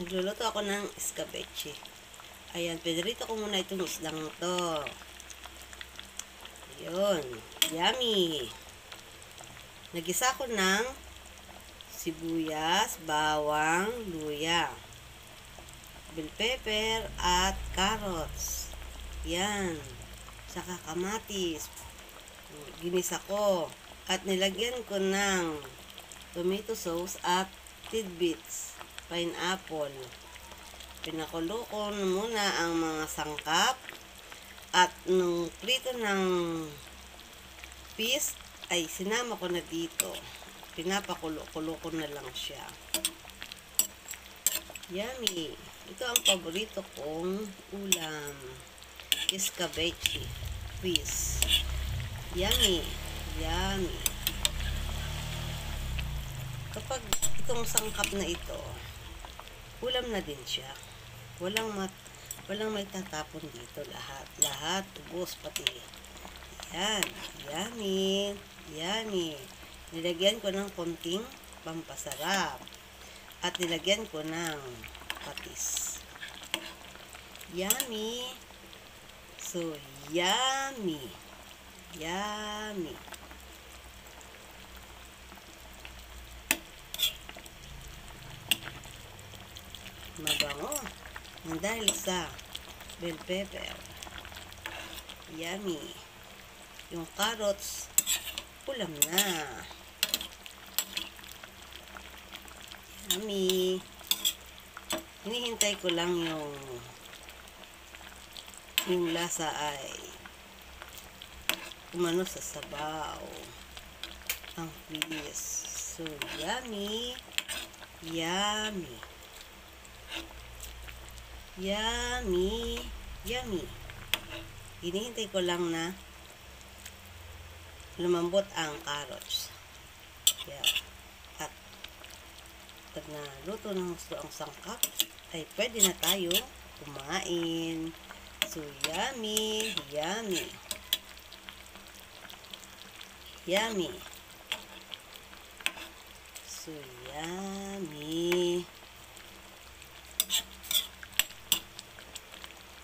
Nagluluto ako ng escabeche. Ayan, pinirito ko muna itong islang to. Ayun, yummy. Nagisa ko ng sibuyas, bawang, luya, bell pepper, at carrots. Yan. Saka kamatis. Ginisa ko. At nilagyan ko ng tomato sauce at tidbits, pineapple. Pinakulo ko muna ang mga sangkap. At nung prito ng fish, ay sinama ko na dito. Pinapakulo-kulo ko na lang siya. Yummy! Ito ang paborito kong ulam. Escabeche. Fish. Yummy! Yummy! Kapag itong sangkap na ito, ulam na din siya. Walang may tatapon dito. Lahat, ubos pati. Yan. Yummy. Yummy. Nilagyan ko ng konting pampasarap. At nilagyan ko ng patis. Yummy. So, yummy. Yummy. Mabango. Dahil sa bell pepper. Yummy. Yung carrots, ulam na. Yummy. Hinihintay ko lang yung lasa ay umano sa sabaw. Ang fish. So, yummy. Yummy. Yummy. Yummy. Hinihintay ko lang na lumambot ang carrots. Yeah. At pag naluto ng gusto ang sangkap, ay pwede na tayo kumain. So, yummy. Yummy. Yummy. So, yummy.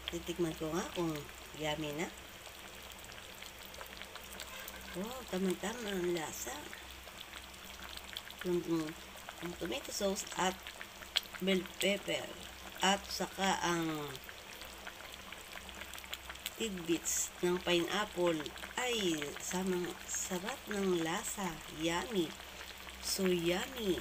Titikman ko nga kung yummy na. Wow, tamang-tama ang lasa. Yung tomato sauce at bell pepper. At saka ang tidbits ng pineapple ay samang sarap ng lasa. Yummy. So yummy.